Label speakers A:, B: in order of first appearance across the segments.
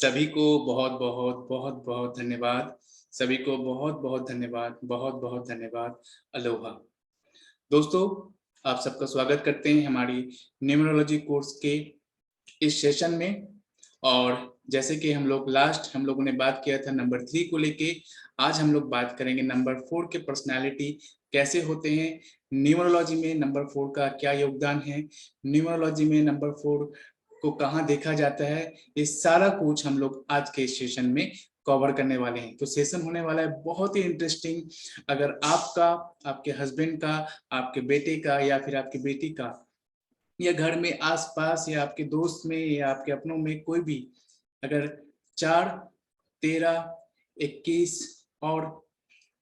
A: सभी को बहुत बहुत बहुत बहुत धन्यवाद। सभी को बहुत बहुत धन्यवाद, बहुत बहुत धन्यवाद। अलोहा दोस्तों, आप सबका स्वागत करते हैं हमारी न्यूमरोलॉजी कोर्स के इस सेशन में। और जैसे कि हम लोगों ने बात किया था नंबर 3 को लेके, आज हम लोग बात करेंगे नंबर 4 के पर्सनालिटी कैसे होते हैं, न्यूमरोलॉजी में नंबर 4 का क्या योगदान है, न्यूमरोलॉजी में नंबर 4 को कहाँ देखा जाता है। ये सारा कुछ हम लोग आज के सेशन में कवर करने वाले हैं। तो सेशन होने वाला है बहुत ही इंटरेस्टिंग। अगर आपका, आपके हस्बैंड का, आपके बेटे का या फिर आपकी बेटी का, या घर में आसपास या आपके दोस्त में या आपके अपनों में कोई भी अगर 4, 13, 21 और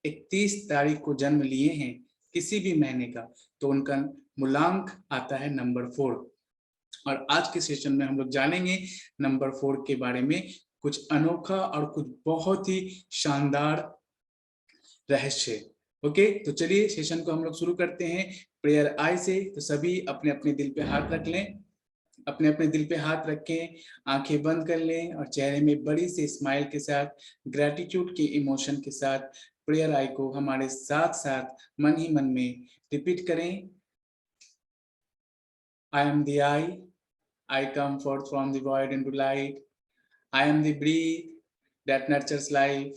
A: 31 तारीख को जन्म लिए हैं किसी भी महीने का, तो उनका मूलांक आता है नंबर 4। और आज के सेशन में हम लोग जानेंगे नंबर 4 के बारे में कुछ अनोखा और कुछ बहुत ही शानदार रहस्य। ओके, तो चलिए सेशन को हम लोग शुरू करते हैं प्रेयर आई से। तो सभी अपने अपने दिल पे हाथ रख लें, अपने अपने दिल पे हाथ रखें, आंखें बंद कर लें और चेहरे में बड़ी सी स्माइल के साथ, ग्रेटिट्यूड के इमोशन के साथ प्रेयर आई को हमारे साथ साथ मन ही मन में रिपीट करें। I am the I come forth from the void into light. I am the breath that nurtures life.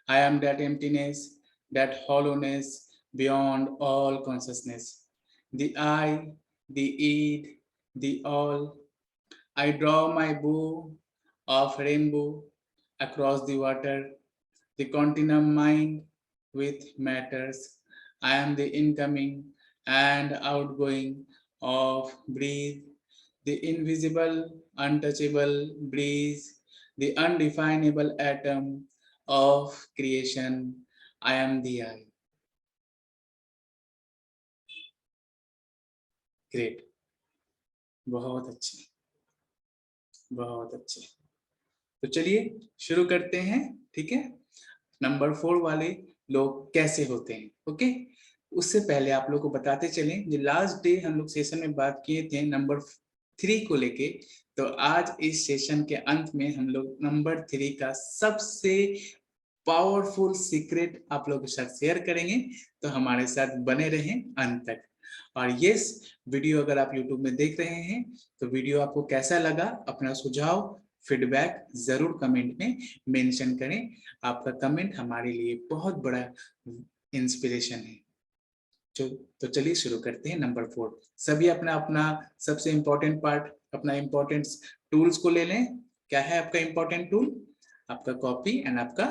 A: I am that emptiness, that hollowness beyond all consciousness. The I, the id, the all. I draw my bow of rainbow across the water, the continuum mind with matters. I am the incoming and outgoing of breathe, the invisible, untouchable breeze, the undefinable atom of creation. I am the I. Great, बहुत अच्छे, बहुत अच्छे। तो चलिए शुरू करते हैं, ठीक है। नंबर 4 वाले लोग कैसे होते हैं, ओके। उससे पहले आप लोग को बताते चलें, जो लास्ट डे हम लोग सेशन में बात किए थे नंबर 3 को लेके, तो आज इस सेशन के अंत में हम लोग नंबर 3 का सबसे पावरफुल सीक्रेट आप लोगों के साथ शेयर करेंगे। तो हमारे साथ बने रहें अंत तक। और यस, वीडियो अगर आप YouTube में देख रहे हैं तो वीडियो आपको कैसा लगा, अपना सुझाव, फीडबैक जरूर कमेंट में मेंशन करें। आपका कमेंट हमारे लिए बहुत बड़ा इंस्पिरेशन है। तो चलिए शुरू करते हैं नंबर 4। सभी अपना अपना सबसे इंपॉर्टेंट पार्ट, अपना इंपॉर्टेंट टूल्स को ले लें। क्या है आपका इंपॉर्टेंट टूल? आपका कॉपी एंड आपका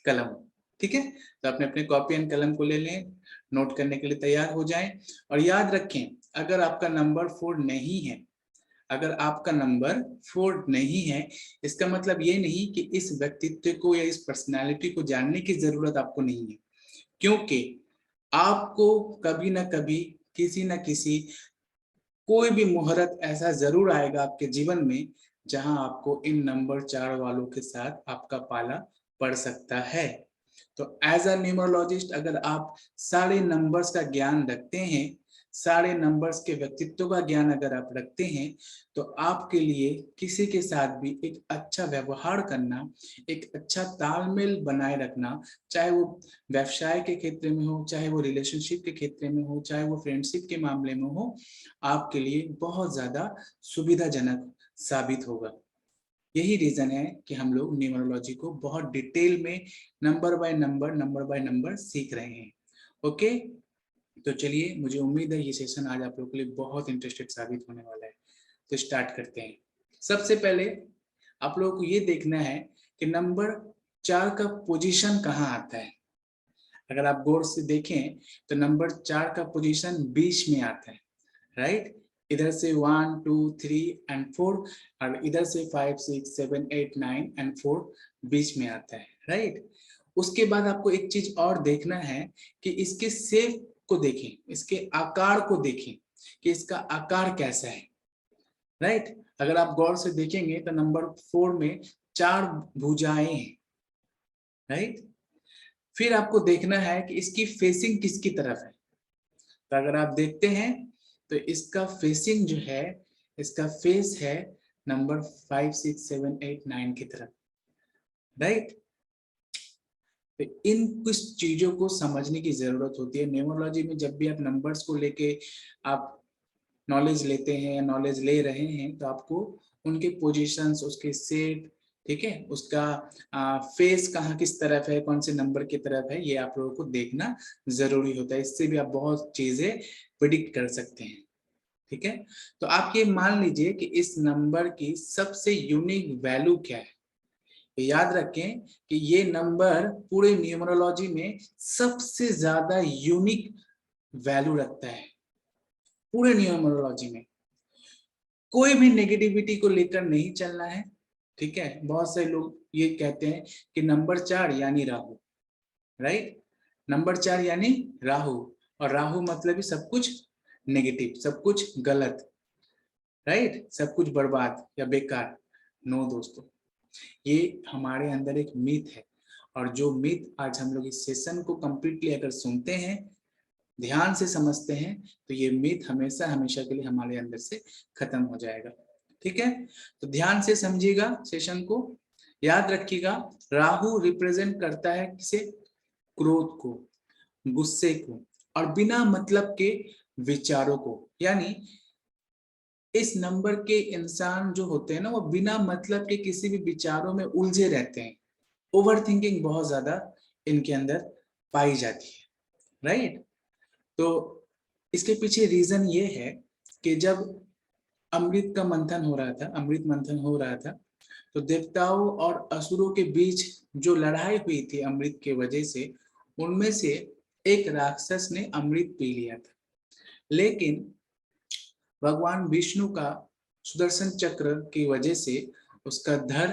A: कलम, ठीक है। तो अपने अपने कॉपी एंड कलम को ले लें, नोट करने के लिए तैयार हो जाएं। और याद रखें, अगर आपका नंबर 4 नहीं है, अगर आपका नंबर 4 नहीं है, इसका मतलब ये नहीं कि इस व्यक्तित्व को या इस पर्सनालिटी को जानने की जरूरत आपको नहीं है, क्योंकि आपको कभी ना कभी, किसी ना किसी, कोई भी मुहूर्त ऐसा जरूर आएगा आपके जीवन में जहां आपको इन नंबर 4 वालों के साथ आपका पाला पड़ सकता है। तो एज अ न्यूमरोलॉजिस्ट, अगर आप सारे नंबर्स का ज्ञान रखते हैं, सारे नंबर्स के व्यक्तित्व का ज्ञान अगर आप रखते हैं, तो आपके लिए किसी के साथ भी एक अच्छा व्यवहार करना, एक अच्छा तालमेल बनाए रखना, चाहे वो व्यवसाय के क्षेत्र में हो, चाहे वो रिलेशनशिप के क्षेत्र में हो, चाहे वो फ्रेंडशिप के मामले में हो, आपके लिए बहुत ज्यादा सुविधाजनक साबित होगा। यही रीजन है कि हम लोग न्यूमरोलॉजी को बहुत डिटेल में नंबर बाय नंबर सीख रहे हैं। ओके, तो चलिए, मुझे उम्मीद है ये सेशन आज आप लोगों के लिए बहुत इंटरेस्टेड साबित होने वाला है। तो स्टार्ट करते हैं। सबसे पहले आप लोगों को ये देखना है कि नंबर 4 का पोजीशन कहाँ आता है। अगर आप गौर से देखें तो नंबर 4 का पोजीशन बीच में आता है, राइट। इधर से 1, 2, 3 एंड 4, और इधर से 5, 6, 7, 8, 9 एंड 4 बीच में आता है, राइट। उसके बाद आपको एक चीज और देखना है कि इसके शेप को देखें, इसके आकार को देखें कि इसका आकार कैसा है, राइट। अगर आप गौर से देखेंगे तो नंबर 4 में 4 भुजाएं हैं, राइट। फिर आपको देखना है कि इसकी फेसिंग किसकी तरफ है। तो अगर आप देखते हैं तो इसका फेसिंग जो है, इसका फेस है नंबर 5, 6, 7, 8, 9 की तरफ, राइट। तो इन कुछ चीजों को समझने की जरूरत होती है न्यूमरोलॉजी में। जब भी आप नंबर्स को लेके आप नॉलेज लेते हैं या नॉलेज ले रहे हैं, तो आपको उनके पोजीशंस, उसके सेट, ठीक है, उसका फेस कहाँ किस तरफ है, कौन से नंबर की तरफ है, ये आप लोगों को देखना जरूरी होता है। इससे भी आप बहुत चीजें प्रिडिक्ट कर सकते हैं, ठीक है। तो आप ये मान लीजिए कि इस नंबर की सबसे यूनिक वैल्यू क्या है। तो याद रखें कि ये नंबर पूरे न्यूमरोलॉजी में सबसे ज्यादा यूनिक वैल्यू रखता है पूरे न्यूमरोलॉजी में। कोई भी नेगेटिविटी को लेकर नहीं चलना है, ठीक है। बहुत से लोग ये कहते हैं कि नंबर 4 यानी राहु, राइट। नंबर 4 यानी राहु, और राहु मतलब ही सब कुछ नेगेटिव, सब कुछ गलत, राइट, सब कुछ बर्बाद या बेकार। नो दोस्तों, ये हमारे अंदर एक मिथ है, और जो मिथ आज हम लोग इस सेशन को कंप्लीटली अगर सुनते हैं, ध्यान से समझते हैं, तो ये मिथ हमेशा हमेशा के लिए हमारे अंदर से खत्म हो जाएगा, ठीक है। तो ध्यान से समझिएगा सेशन को, याद रखिएगा। राहु रिप्रेजेंट करता है किसे? क्रोध को, गुस्से को, और बिना मतलब के विचारों को। यानी इस नंबर के इंसान जो होते हैं ना, वो बिना मतलब के किसी भी विचारों में उलझे रहते हैं। ओवर थिंकिंग बहुत ज्यादा इनके अंदर पाई जाती है, राइट। तो इसके पीछे रीजन ये है कि जब अमृत का मंथन हो रहा था, अमृत मंथन हो रहा था, तो देवताओं और असुरों के बीच जो लड़ाई हुई थी अमृत के वजह से, उनमें से एक राक्षस ने अमृत पी लिया था। लेकिन भगवान विष्णु का सुदर्शन चक्र की वजह से उसका धड़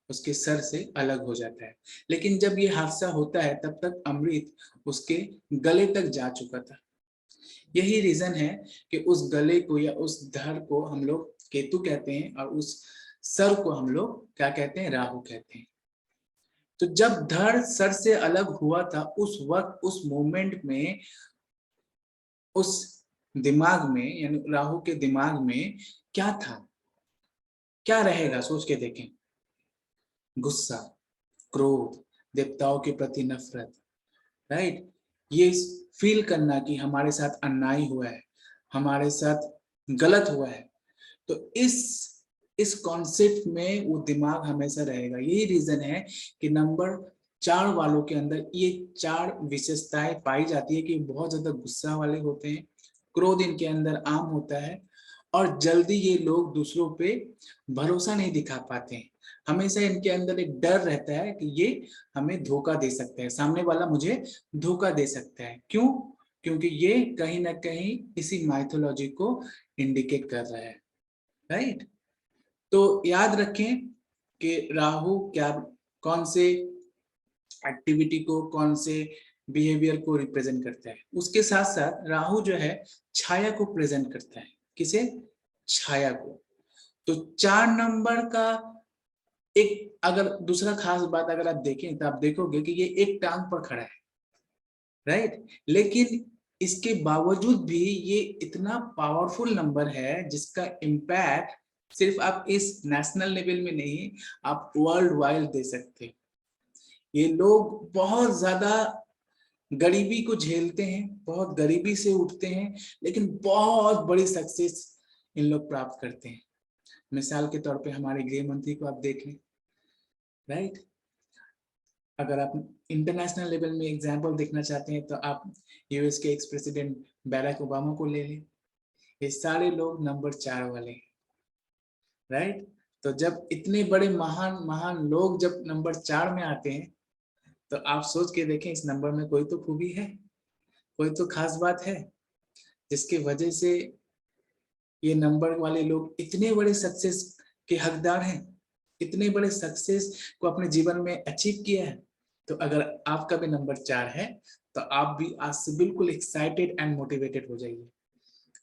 A: उसके सर से अलग हो जाता है। लेकिन जब ये हादसा होता है, तब तक अमृत उसके गले तक जा चुका था। यही रीजन है कि उस गले को या उस धड़ को हम लोग केतु कहते हैं, और उस सर को हम लोग क्या कहते हैं? राहु कहते हैं। तो जब धड़ सर से अलग हुआ था, उस वक्त, उस मोमेंट में, उस दिमाग में, यानी राहु के दिमाग में क्या था, क्या रहेगा, सोच के देखें। गुस्सा, क्रोध, देवताओं के प्रति नफरत, राइट। ये फील करना कि हमारे साथ अन्याय हुआ है, हमारे साथ गलत हुआ है। तो इस कॉन्सेप्ट में वो दिमाग हमेशा रहेगा। यही रीजन है कि नंबर 4 वालों के अंदर ये 4 विशेषताएं पाई जाती है कि बहुत ज्यादा गुस्सा वाले होते हैं, क्रोध इनके अंदर आम होता है, और जल्दी ये लोग दूसरों पे भरोसा नहीं दिखा पाते हैं। हमेशा इनके अंदर एक डर रहता है कि ये हमें धोखा दे सकता है, सामने वाला मुझे धोखा दे सकता है। क्यों? क्योंकि ये कहीं ना कहीं इसी माइथोलॉजी को इंडिकेट कर रहा है, राइट। तो याद रखें कि राहु क्या, कौन से एक्टिविटी को, कौन से बिहेवियर को रिप्रेजेंट करता है। उसके साथ साथ राहु जो है छाया को प्रेजेंट करता है। किसे? छाया को। तो 4 नंबर का एक अगर दूसरा खास बात अगर आप देखें, तो आप देखोगे कि ये एक टांग पर खड़ा है, राइट। लेकिन इसके बावजूद भी ये इतना पावरफुल नंबर है जिसका इम्पैक्ट सिर्फ आप इस नेशनल लेवल में नहीं, आप वर्ल्ड वाइड दे सकते हैं। ये लोग बहुत ज्यादा गरीबी को झेलते हैं, बहुत गरीबी से उठते हैं, लेकिन बहुत बड़ी सक्सेस इन लोग प्राप्त करते हैं। मिसाल के तौर पे हमारे गृह मंत्री को आप देख लें, राइट। अगर आप इंटरनेशनल लेवल में एग्जाम्पल देखना चाहते हैं, तो आप यूएस के एक्स प्रेसिडेंट बैराक ओबामा को ले लें। ये सारे लोग नंबर 4 वाले हैं, राइट। तो जब इतने बड़े महान महान लोग जब नंबर 4 में आते हैं, तो आप सोच के देखें, इस नंबर में कोई तो खूबी है, कोई तो खास बात है, जिसके वजह से ये नंबर वाले लोग इतने बड़े सक्सेस के हकदार हैं, इतने बड़े सक्सेस को अपने जीवन में अचीव किया है। तो अगर आपका भी नंबर 4 है, तो आप भी आज से बिल्कुल एक्साइटेड एंड मोटिवेटेड हो जाइए,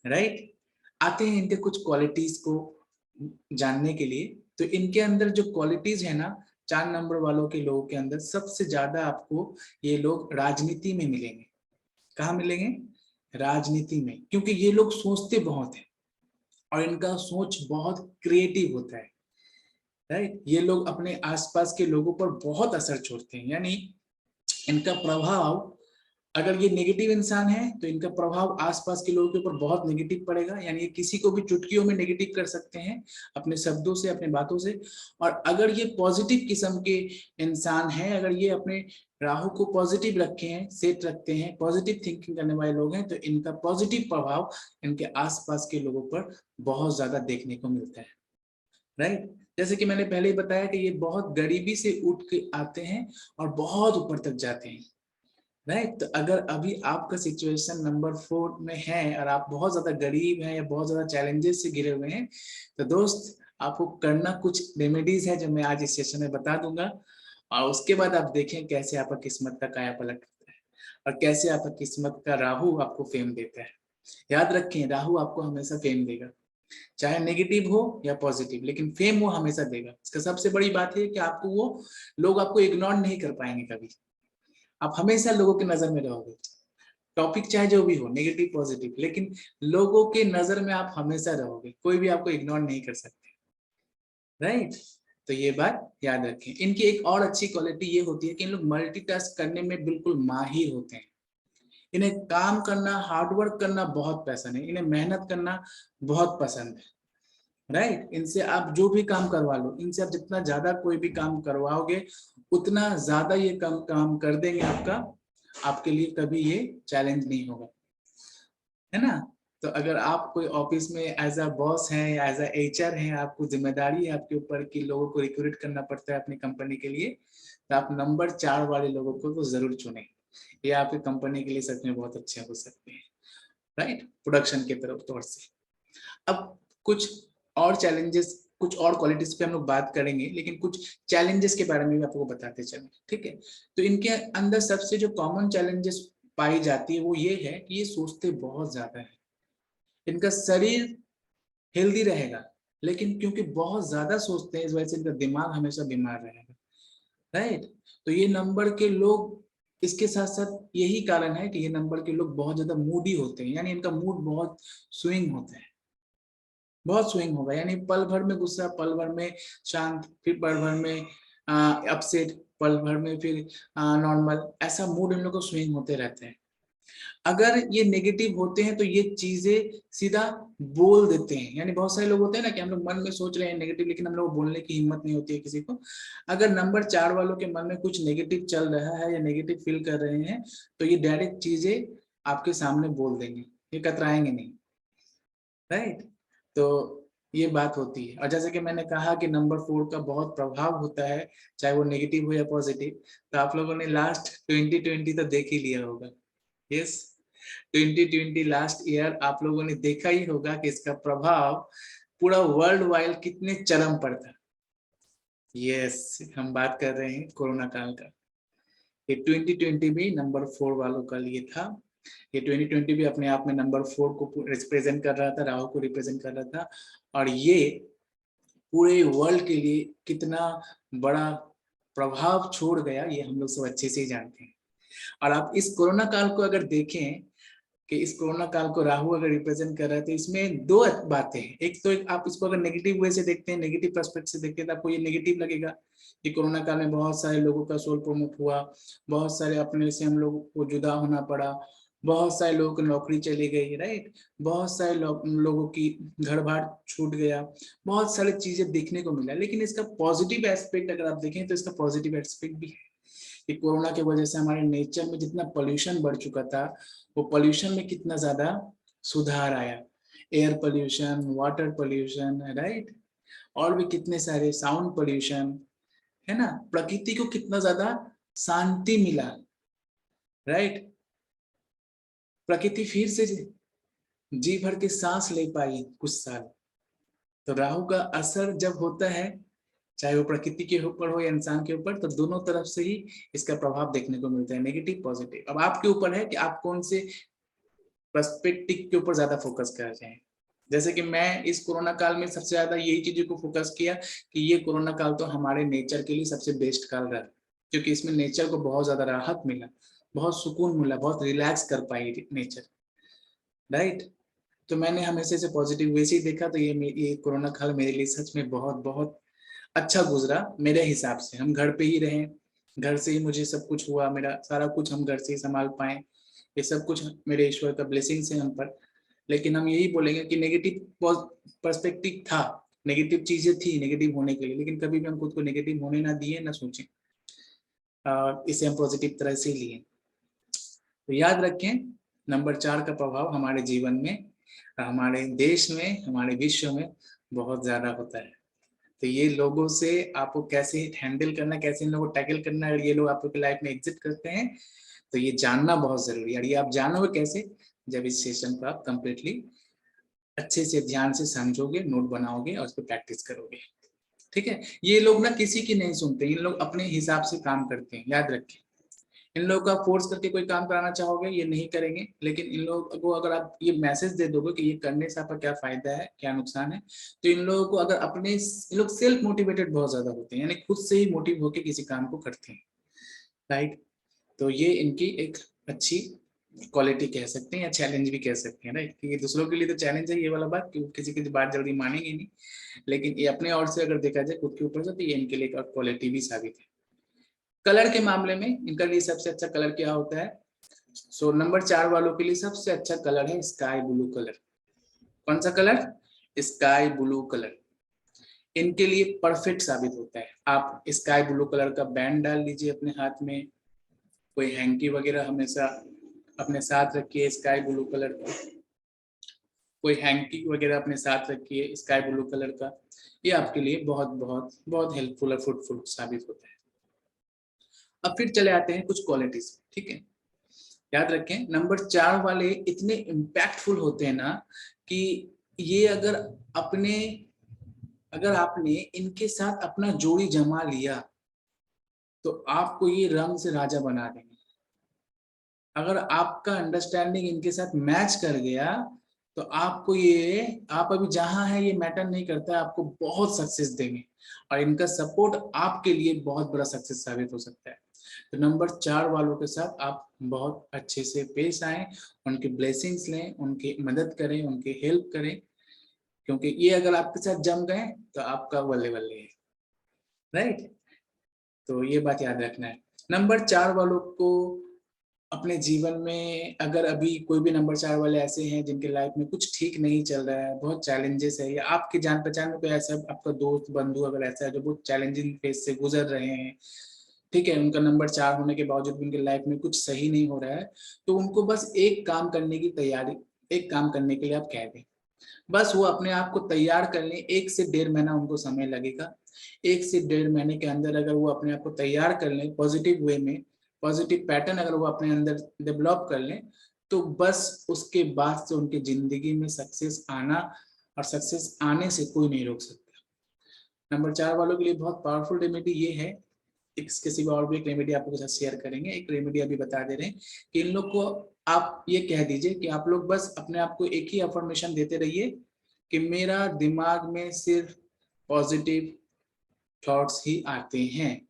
A: राइट। आते हैं इनके कुछ क्वालिटीज को जानने के लिए। तो इनके अंदर जो क्वालिटीज है ना, 4 नंबर वालों के लोगों के अंदर सबसे ज्यादा आपको ये लोग राजनीति में मिलेंगे। कहाँ मिलेंगे? राजनीति में, क्योंकि ये लोग सोचते बहुत है, और इनका सोच बहुत क्रिएटिव होता है, राइट। ये लोग अपने आसपास के लोगों पर बहुत असर छोड़ते हैं, यानी इनका प्रभाव, अगर ये नेगेटिव इंसान है तो इनका प्रभाव आसपास के लोगों के ऊपर बहुत नेगेटिव पड़ेगा, यानी ये किसी को भी चुटकियों में नेगेटिव कर सकते हैं अपने शब्दों से, अपने बातों से। और अगर ये पॉजिटिव किस्म के इंसान हैं, अगर ये अपने राहु को पॉजिटिव रखे हैं, सेट रखते हैं, पॉजिटिव थिंकिंग करने वाले लोग हैं, तो इनका पॉजिटिव प्रभाव इनके आसपास के लोगों पर बहुत ज्यादा देखने को मिलता है, राइट। जैसे कि मैंने पहले ही बताया कि ये बहुत गरीबी से उठ के आते हैं और बहुत ऊपर तक जाते हैं, राइट। तो अगर अभी आपका सिचुएशन नंबर 4 में है और आप बहुत ज्यादा गरीब हैं या बहुत ज्यादा चैलेंजेस से घिरे हुए हैं, तो दोस्त आपको करना कुछ रेमेडीज है जो मैं आज इस सेशन में बता दूंगा, और उसके बाद आप देखें कैसे आपका किस्मत का काया पलट करता है और कैसे आपका किस्मत का राहु आपको फेम देता है। याद रखें, राहु आपको हमेशा फेम देगा, चाहे नेगेटिव हो या पॉजिटिव, लेकिन फेम वो हमेशा देगा। इसका सबसे बड़ी बात है कि आपको वो लोग आपको इग्नोर नहीं कर पाएंगे कभी, आप हमेशा लोगों की नजर में रहोगे, टॉपिक चाहे जो भी हो, नेगेटिव पॉजिटिव, लेकिन लोगों के नजर में आप हमेशा रहोगे, कोई भी आपको इग्नोर नहीं कर सकते, राइट। तो ये बात याद रखें। इनकी एक और अच्छी क्वालिटी ये होती है कि इन लोग मल्टीटास्क करने में बिल्कुल माहिर होते हैं। इन्हें काम करना, हार्डवर्क करना बहुत पसंद है, इन्हें मेहनत करना बहुत पसंद है, राइट। इनसे आप जो भी काम करवा लो, इनसे आप जितना ज्यादा कोई भी काम करवाओगे उतना ज्यादा ये काम कर देंगे आपका, आपके लिए कभी ये चैलेंज नहीं होगा, है ना। तो अगर आप कोई ऑफिस में एज अ बॉस हैं या एज अ एचआर हैं, आपको जिम्मेदारी है आपके ऊपर कि लोगों को रिक्रूट करना पड़ता है अपनी कंपनी के लिए, तो आप नंबर 4 वाले लोगों को तो जरूर चुनें, ये आपकी कंपनी के लिए सच में बहुत अच्छे हो सकते हैं, राइट, प्रोडक्शन के तरफ तौर से। अब कुछ और चैलेंजेस, कुछ और क्वालिटीज पे हम लोग बात करेंगे, लेकिन कुछ चैलेंजेस के बारे में भी आपको बताते चलें, ठीक है। तो इनके अंदर सबसे जो कॉमन चैलेंजेस पाई जाती है वो ये है कि ये सोचते बहुत ज्यादा है। इनका शरीर हेल्दी रहेगा, लेकिन क्योंकि बहुत ज्यादा सोचते हैं इस वजह से इनका दिमाग हमेशा बीमार रहेगा, राइट। तो ये नंबर के लोग, इसके साथ साथ यही कारण है कि ये नंबर के लोग बहुत ज्यादा मूडी होते हैं, यानी इनका मूड बहुत स्विंग होता है, बहुत स्विंग होगा, यानी पल भर में गुस्सा, पल भर में शांत, फिर पल भर में अपसेट, पल भर में फिर नॉर्मल, ऐसा मूड इन लोगों को स्विंग होते रहते हैं। अगर ये नेगेटिव होते हैं तो ये चीजें सीधा बोल देते हैं, यानी बहुत सारे लोग होते हैं ना कि हम लोग मन में सोच रहे हैं नेगेटिव, लेकिन हम लोग बोलने की हिम्मत नहीं होती है किसी को। अगर नंबर 4 वालों के मन में कुछ नेगेटिव चल रहा है या नेगेटिव फील कर रहे हैं, तो ये डायरेक्ट चीजें आपके सामने बोल देंगे, ये कतराएंगे नहीं, राइट। तो ये बात होती है। और जैसे कि मैंने कहा कि नंबर 4 का बहुत प्रभाव होता है, चाहे वो नेगेटिव हो या पॉजिटिव। तो आप लोगों ने लास्ट 2020 तो देख ही लिया होगा, यस। 2020 लास्ट ईयर आप लोगों ने देखा ही होगा कि इसका प्रभाव पूरा वर्ल्ड वाइड कितने चरम पर था। यस, हम बात कर रहे हैं कोरोना काल का। ये 2020 भी नंबर 4 वालों का लिए था। ये 2020 भी अपने आप में नंबर 4 को रिप्रेजेंट कर रहा था, राहु को रिप्रेजेंट कर रहा था, और ये पूरे वर्ल्ड के लिए कितना बड़ा प्रभाव छोड़ गया ये हम लोग सब अच्छे से ही जानते हैं। और आप इस कोरोना काल को अगर देखें कि इस कोरोना काल को राहु अगर रिप्रेजेंट कर रहा है, तो इसमें दो बातें हैं। एक तो आप इसको अगर नेगेटिव वे से देखते हैं, नेगेटिव पर्सपेक्टिव से देखते हैं, तो आपको ये नेगेटिव लगेगा कि कोरोना काल में बहुत सारे लोगों का सोल प्रमोट हुआ, बहुत सारे अपने से हम लोगों को जुदा होना पड़ा, बहुत सारे लोगों की नौकरी चली गई, राइट, बहुत सारे लोगों की घर बार छूट गया, बहुत सारी चीजें देखने को मिला। लेकिन इसका पॉजिटिव एस्पेक्ट अगर आप देखें तो इसका पॉजिटिव एस्पेक्ट भी है कि कोरोना की वजह से हमारे नेचर में जितना पोल्यूशन बढ़ चुका था, वो पोल्यूशन में कितना ज्यादा सुधार आया। Air pollution, water pollution, right, और भी कितने सारे, साउंड पोल्यूशन, है ना। प्रकृति को कितना ज्यादा शांति मिला, राइट। प्रकृति फिर से जी भर के सांस ले पाई कुछ साल। तो राहु का असर जब होता है, चाहे वो प्रकृति के ऊपर हो या इंसान के ऊपर, तो दोनों तरफ से ही इसका प्रभाव देखने को मिलता है, नेगेटिव पॉजिटिव। अब आपके ऊपर है कि आप कौन से पर्सपेक्टिव के ऊपर ज्यादा फोकस कर रहे हैं। जैसे कि मैं इस कोरोना काल में सबसे ज्यादा यही चीजों को फोकस किया कि ये कोरोना काल तो हमारे नेचर के लिए सबसे बेस्ट काल रहा, क्योंकि इसमें नेचर को बहुत ज्यादा राहत मिला, बहुत सुकून मिला, बहुत रिलैक्स कर पाई नेचर, राइट। तो मैंने हमेशा से पॉजिटिव वैसे ही देखा। तो ये कोरोना काल मेरे लिए सच में बहुत बहुत अच्छा गुजरा मेरे हिसाब से। हम घर पे ही रहे, घर से ही मुझे सब कुछ हुआ, मेरा सारा कुछ हम घर से ही संभाल पाए। ये सब कुछ मेरे ईश्वर का ब्लेसिंग्स है हम पर। लेकिन हम यही बोलेंगे कि नेगेटिव पर्सपेक्टिव था, नेगेटिव चीजें थी नेगेटिव होने के लिए, लेकिन कभी भी हम खुद को नेगेटिव होने ना दिए ना सोचे, इसे हम पॉजिटिव तरह से लिए। तो याद रखें, नंबर 4 का प्रभाव हमारे जीवन में, हमारे देश में, हमारे विश्व में बहुत ज्यादा होता है। तो ये लोगों से आपको कैसे हैंडल करना, कैसे इन लोगों को टैकल करना, अगर ये लोग आपकी लाइफ में एग्जिट करते हैं तो ये जानना बहुत जरूरी है। और ये आप जानोगे कैसे, जब इस सेशन को आप कंप्लीटली अच्छे से ध्यान से समझोगे, नोट बनाओगे और उस पर प्रैक्टिस करोगे। ठीक है, ये लोग ना किसी की नहीं सुनते, इन लोग अपने हिसाब से काम करते हैं, याद रखें। इन लोगों का फोर्स करके कोई काम कराना चाहोगे ये नहीं करेंगे, लेकिन इन लोगों को अगर आप ये मैसेज दे दोगे कि ये करने से आपका क्या फायदा है क्या नुकसान है, तो इन लोगों को अगर अपने, इन लोग सेल्फ मोटिवेटेड बहुत ज्यादा होते हैं, यानी खुद से ही मोटिव होकर किसी काम को करते हैं, राइट। तो ये इनकी एक अच्छी क्वालिटी कह सकते हैं या चैलेंज भी कह सकते हैं, राइट। क्योंकि दूसरों के लिए तो चैलेंज है ये वाला बात, क्योंकि किसी की बात जल्दी मानेंगे नहीं, लेकिन ये अपने ओर से अगर देखा जाए खुद के ऊपर से, तो ये इनके लिए एक क्वालिटी भी साबित है। कलर के मामले में इनका लिए सबसे अच्छा कलर क्या होता है? सो नंबर 4 वालों के लिए सबसे अच्छा कलर है स्काई ब्लू कलर। कौन सा कलर? स्काई ब्लू कलर इनके लिए परफेक्ट साबित होता है। आप स्काई ब्लू कलर का बैंड डाल लीजिए अपने हाथ में, कोई हैंकी वगैरह हमेशा अपने साथ रखिए स्काई ब्लू कलर का, कोई हैंकी वगैरह अपने साथ रखिए स्काई ब्लू कलर का। ये आपके लिए बहुत बहुत बहुत हेल्पफुल और फ्रूटफुल साबित होता है। अब फिर चले आते हैं कुछ क्वालिटीज, ठीक है। याद रखें, नंबर 4 वाले इतने इम्पैक्टफुल होते हैं ना कि ये अगर आपने इनके साथ अपना जोड़ी जमा लिया तो आपको ये रंग से राजा बना देंगे। अगर आपका अंडरस्टैंडिंग इनके साथ मैच कर गया तो आपको ये, आप अभी जहां है ये मैटर नहीं करता है, आपको बहुत सक्सेस देंगे और इनका सपोर्ट आपके लिए बहुत बड़ा सक्सेस साबित हो सकता है। तो नंबर 4 वालों के साथ आप बहुत अच्छे से पेश आए, उनके ब्लेसिंग्स लें, उनकी मदद करें, उनकी हेल्प करें, क्योंकि ये अगर आपके साथ जम गए तो आपका बल्ले बल्ले है, राइट। तो ये बात याद रखना है। नंबर 4 वालों को अपने जीवन में, अगर अभी कोई भी नंबर 4 वाले ऐसे हैं जिनके लाइफ में कुछ ठीक नहीं चल रहा है, बहुत चैलेंजेस है, या आपके जान पहचान में कोई ऐसा आपका दोस्त बंधु अगर ऐसा है जो बहुत चैलेंजिंग फेज से गुजर रहे हैं, ठीक है, उनका नंबर 4 होने के बावजूद उनके लाइफ में कुछ सही नहीं हो रहा है, तो उनको बस एक काम करने की तैयारी, एक काम करने के लिए आप कह दें, बस वो अपने आप को तैयार कर लें। 1 से 1.5 महीना उनको समय लगेगा। 1 से 1.5 महीने के अंदर अगर वो अपने आप को तैयार कर लें पॉजिटिव वे में, पॉजिटिव पैटर्न अगर वो अपने अंदर डेवलप कर लें, तो बस उसके बाद से उनकी जिंदगी में सक्सेस आना, और सक्सेस आने से कोई नहीं रोक सकता। नंबर 4 वालों के लिए बहुत पावरफुल रेमेडी ये है, इसके सिवा और भी एक रेमेडी आपको साथ शेयर करेंगे। एक रेमेडी अभी बता दे रहे हैं कि इन लोग को आप ये कह दीजिए कि आप लोग बस अपने आप को एक ही अफर्मेशन देते रहिए कि मेरा दिमाग में सिर्फ पॉजिटिव थॉट्स ही आते हैं,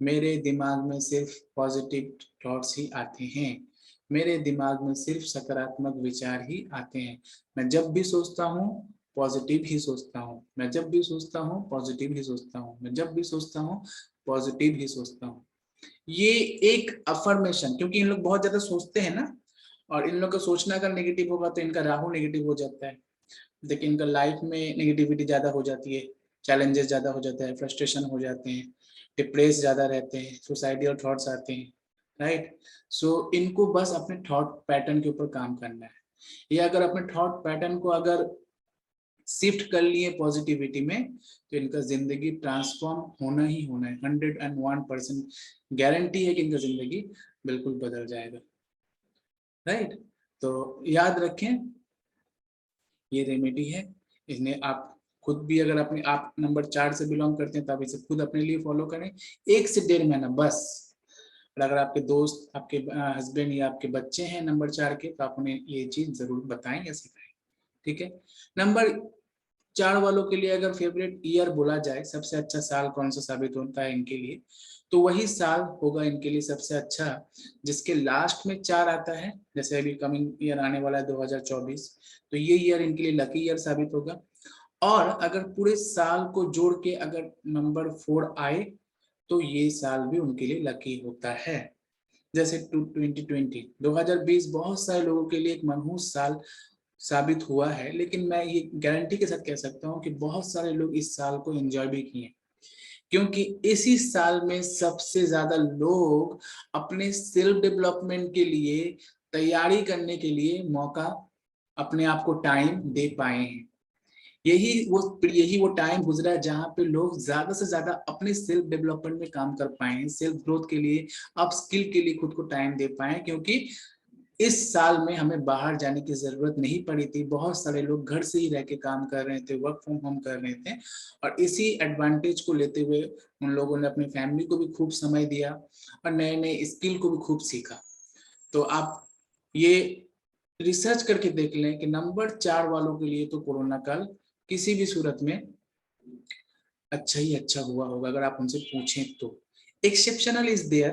A: मेरे दिमाग में सिर्फ पॉजिटिव थॉट्स ही आते हैं, मेरे दिमाग में सिर्फ सकारात्मक विचार ही आते हैं। मैं जब भी सोचता हूँ पॉजिटिव ही सोचता हूँ, मैं जब भी सोचता हूँ पॉजिटिव ही सोचता हूँ, मैं जब भी सोचता हूँ पॉजिटिव ही सोचता हूँ। ये एक अफर्मेशन, क्योंकि इन लोग बहुत ज्यादा सोचते हैं ना, और इन लोग का सोचना अगर नेगेटिव होगा तो इनका राहु नेगेटिव हो जाता है, देखिए इनका लाइफ में नेगेटिविटी ज्यादा हो जाती है, चैलेंजेस ज्यादा हो जाता है, फ्रस्ट्रेशन हो जाते हैं, डिप्रेस ज्यादा रहते हैं, सुसाइडियल थॉट्स आते हैं, राइट। सो इनको बस अपने थॉट पैटर्न के ऊपर काम करना है। या अगर अपने थॉट पैटर्न को अगर शिफ्ट कर लिए पॉजिटिविटी में, तो इनका जिंदगी ट्रांसफॉर्म होना ही होना है। 101% गारंटी है कि इनका जिंदगी बिल्कुल बदल जाएगा, राइट। तो याद रखें, ये रेमेडी है, इन्हें आप खुद भी, अगर अपने आप नंबर 4 से बिलोंग करते हैं तो आप इसे खुद अपने लिए फॉलो करें। 1 से 1.5 महीना बस। और अगर आपके दोस्त, आपके हस्बैंड या आपके बच्चे हैं नंबर 4 के, तो आप उन्हें ये चीज जरूर बताएं या सिखाएं, ठीक है। नंबर 4 वालों के लिए अगर फेवरेट ईयर बोला जाए, सबसे अच्छा साल कौन सा साबित होता है इनके लिए, तो वही साल होगा इनके लिए सबसे अच्छा जिसके लास्ट में 4 आता है। जैसे अभी कमिंग ईयर आने वाला है 2024, तो ये ईयर इनके लिए लकी ईयर साबित होगा। और अगर पूरे साल को जोड़ के अगर नंबर 4 आए तो ये साल भी उनके लिए लकी होता है। जैसे 2020 बहुत सारे लोगों के लिए एक मनहूस साल साबित हुआ है, लेकिन मैं ये गारंटी के साथ कह सकता हूँ कि बहुत सारे लोग इस साल को एंजॉय भी किए, क्योंकि इसी साल में सबसे ज्यादा लोग अपने सेल्फ डेवलपमेंट के लिए तैयारी करने के लिए मौका, अपने आप को टाइम दे पाए हैं। यही वो टाइम गुजरा है जहां पे लोग ज्यादा से ज्यादा अपने सेल्फ डेवलपमेंट में काम कर पाए हैं, सेल्फ ग्रोथ के लिए, अप स्किल के लिए खुद को टाइम दे पाए, क्योंकि इस साल में हमें बाहर जाने की जरूरत नहीं पड़ी थी। बहुत सारे लोग घर से ही रह के काम कर रहे थे, वर्क फ्रॉम होम कर रहे थे, और इसी एडवांटेज को लेते हुए उन लोगों ने अपनी फैमिली को भी खूब समय दिया और नए नए स्किल को भी खूब सीखा। तो आप ये रिसर्च करके देख लें कि नंबर 4 वालों के लिए तो कोरोना काल किसी भी सूरत में अच्छा ही अच्छा हुआ होगा, अगर आप उनसे पूछें तो। Exceptional is there,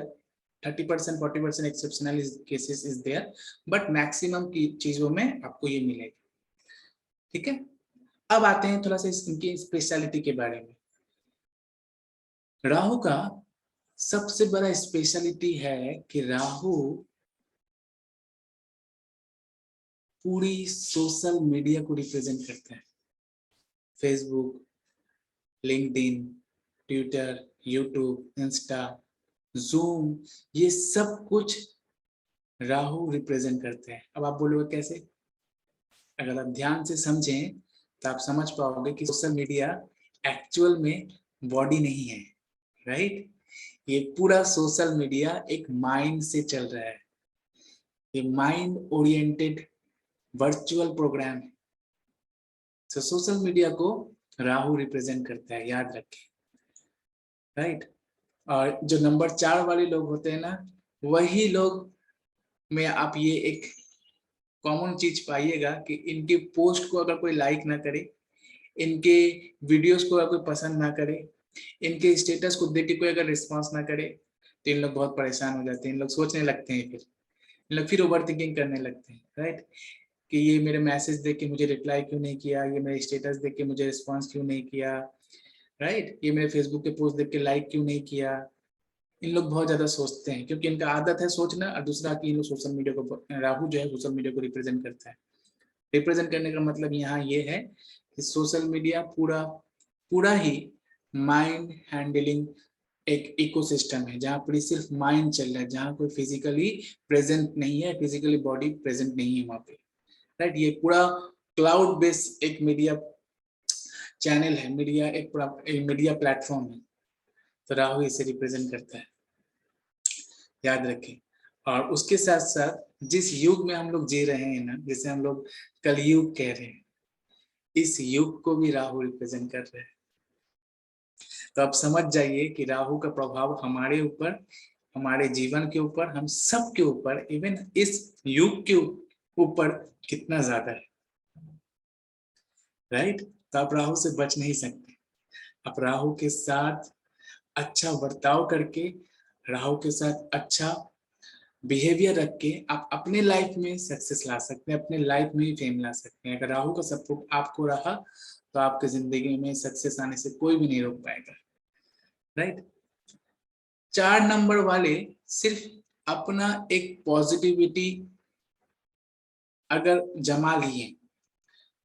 A: 30% 40% exceptional cases is there, but maximum की चीजों में आपको ये मिलेगा। ठीक है, अब आते हैं थोड़ा सा इनकी स्पेशलिटी के बारे में। राहु का सबसे बड़ा स्पेशलिटी है कि राहु पूरी सोशल मीडिया को रिप्रेजेंट करता है। Facebook, LinkedIn, Twitter, YouTube, Insta, zoom, ये सब कुछ राहु रिप्रेजेंट करते हैं। अब आप बोलोगे कैसे? अगर आप ध्यान से समझें तो आप समझ पाओगे कि सोशल मीडिया एक्चुअल में बॉडी नहीं है, राइट? ये पूरा सोशल मीडिया एक माइंड से चल रहा है। ये माइंड ओरिएंटेड वर्चुअल प्रोग्राम है। तो सोशल मीडिया को राहु रिप्रेजेंट करता है, याद रखें, राइट? और जो नंबर 4 वाले लोग होते हैं ना, वही लोग में आप ये एक कॉमन चीज पाइएगा कि इनके पोस्ट को अगर कोई लाइक ना करे, इनके वीडियोस को अगर कोई पसंद ना करे, इनके स्टेटस को देख के कोई अगर रिस्पॉन्स ना करे, तो इन लोग बहुत परेशान हो जाते हैं। इन लोग सोचने लगते हैं, फिर इन लोग फिर ओवर थिंकिंग करने लगते हैं, राइट? कि ये मेरे मैसेज देख के मुझे रिप्लाई क्यों नहीं किया, ये मेरे स्टेटस देख के मुझे रिस्पॉन्स क्यों नहीं किया, राइट? ये मेरे फेसबुक के पोस्ट देख के लाइक क्यों नहीं किया। इन लोग बहुत ज्यादा सोचते हैं, क्योंकि इनका आदत है सोचना। और दूसरा कि इन लोग सोशल मीडिया को, राहु जो है सोशल मीडिया को रिप्रेजेंट करता है। रिप्रेजेंट करने का मतलब यहाँ ये है कि सोशल मीडिया पूरा पूरा ही माइंड हैंडलिंग एक इकोसिस्टम है, जहाँ पर सिर्फ माइंड चल रहा है, जहाँ कोई फिजिकली प्रेजेंट नहीं है, फिजिकली बॉडी प्रेजेंट नहीं है वहाँ पे, राइट? ये पूरा क्लाउड बेस्ड एक मीडिया चैनल है, मीडिया प्लेटफॉर्म है। तो राहु इसे रिप्रेजेंट करता है, याद रखें। और उसके साथ साथ जिस युग में हम लोग जी रहे हैं ना, जिसे हम लोग कलयुग कह रहे हैं, इस युग को भी राहु रिप्रेजेंट कर रहे हैं। तो आप समझ जाइए कि राहु का प्रभाव हमारे ऊपर, हमारे जीवन के ऊपर, हम सब के ऊपर, इवन इस युग के ऊपर कितना ज्यादा है, राइट? तो आप राहु से बच नहीं सकते। आप राहु के साथ अच्छा बर्ताव करके, राहु के साथ अच्छा बिहेवियर रख के आप अपने लाइफ में सक्सेस ला सकते हैं, अपने लाइफ में ही फेम ला सकते हैं। अगर राहु का सपोर्ट आपको रहा तो आपके जिंदगी में सक्सेस आने से कोई भी नहीं रोक पाएगा, राइट? 4 नंबर वाले सिर्फ अपना एक पॉजिटिविटी अगर जमा लिए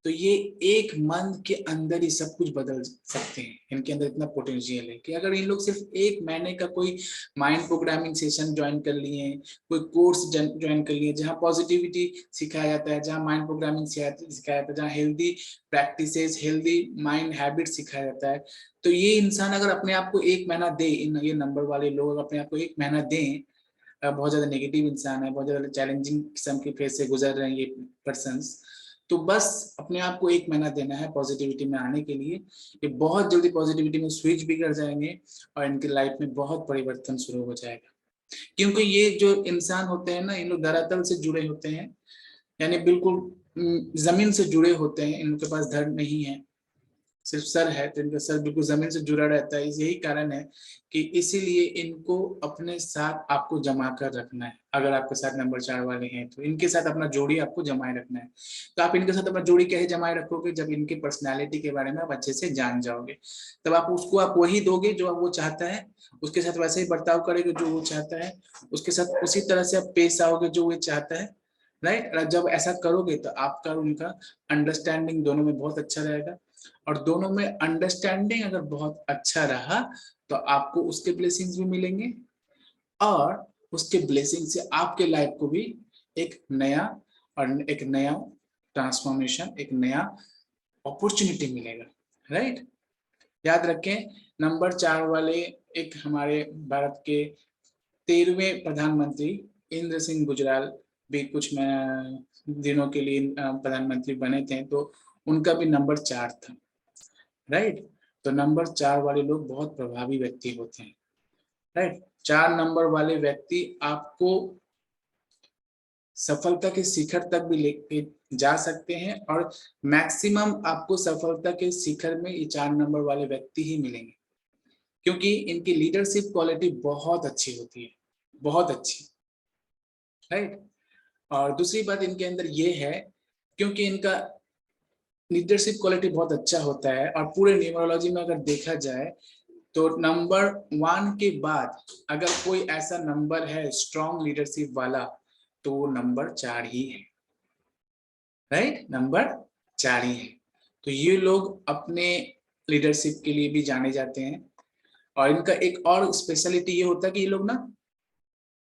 A: तो ये एक मंथ के अंदर ही सब कुछ बदल सकते हैं। इनके अंदर इतना पोटेंशियल है कि अगर इन लोग सिर्फ 1 महीने का कोई माइंड प्रोग्रामिंग सेशन ज्वाइन कर लिए, कोई कोर्स ज्वाइन कर लिए जहाँ पॉजिटिविटी सिखाया जाता है, जहाँ माइंड प्रोग्रामिंग सिखाया जाता है, जहाँ healthy practices, healthy mind habit सिखाया जाता है, तो ये इंसान अगर अपने आप को 1 महीना दे, ये नंबर वाले लोग अपने आप को 1 महीना दें, बहुत ज्यादा नेगेटिव इंसान है, बहुत ज्यादा चैलेंजिंग किस्म के फेज से गुजर रहे हैं ये पर्सन्स, तो बस अपने आप को 1 महीना देना है पॉजिटिविटी में आने के लिए। ये बहुत जल्दी पॉजिटिविटी में स्विच भी कर जाएंगे और इनकी लाइफ में बहुत परिवर्तन शुरू हो जाएगा। क्योंकि ये जो इंसान होते हैं ना, इन लोग धरातल से जुड़े होते हैं, यानी बिल्कुल जमीन से जुड़े होते हैं। इनके पास धन नहीं है, सिर्फ सर है, तो इनका सर बिल्कुल जमीन से जुड़ा रहता है। यही कारण है कि इसीलिए इनको अपने साथ आपको जमा कर रखना है। अगर आपके साथ नंबर 4 वाले हैं तो इनके साथ अपना जोड़ी आपको जमाए रखना है। तो आप इनके साथ अपना जोड़ी कैसे जमाए रखोगे? जब इनके पर्सनैलिटी के बारे में आप अच्छे से जान जाओगे, तब आप उसको आप वही दोगे जो वो चाहता है, उसके साथ वैसे ही बर्ताव करेंगे जो वो चाहता है, उसके साथ उसी तरह से आप पेश आओगे जो वो चाहता है, राइट। जब ऐसा करोगे तो आपका और उनका अंडरस्टैंडिंग दोनों में बहुत अच्छा रहेगा। और दोनों में अंडरस्टैंडिंग अगर बहुत अच्छा रहा तो आपको उसके ब्लेसिंग्स भी मिलेंगे, और उसके ब्लेसिंग से आपके लाइफ को भी एक नया ट्रांसफॉर्मेशन, एक नया अपॉर्चुनिटी मिलेगा, राइट। याद रखें, नंबर 4 वाले एक हमारे भारत के 13वें प्रधानमंत्री इंद्र सिंह गुजराल भी कुछ दिनों के लिए प्रधानमंत्री बने थे, तो उनका भी नंबर 4 था, राइट। तो नंबर 4 वाले लोग बहुत प्रभावी व्यक्ति होते हैं, राइट। 4 नंबर वाले व्यक्ति आपको सफलता के शिखर तक भी लेके जा सकते हैं, और मैक्सिमम आपको सफलता के शिखर में ये 4 नंबर वाले व्यक्ति ही मिलेंगे, क्योंकि इनकी लीडरशिप क्वालिटी बहुत अच्छी होती है, बहुत अच्छी, राइट। और दूसरी बात इनके अंदर ये है, क्योंकि इनका लीडरशिप क्वालिटी बहुत अच्छा होता है, और पूरे न्यूमरोलॉजी में अगर देखा जाए तो नंबर 1 के बाद अगर कोई ऐसा नंबर है स्ट्रॉन्ग लीडरशिप वाला, तो वो नंबर 4 ही है, राइट। नंबर 4 ही है। तो ये लोग अपने लीडरशिप के लिए भी जाने जाते हैं, और इनका एक और स्पेशलिटी ये होता है कि ये लोग ना,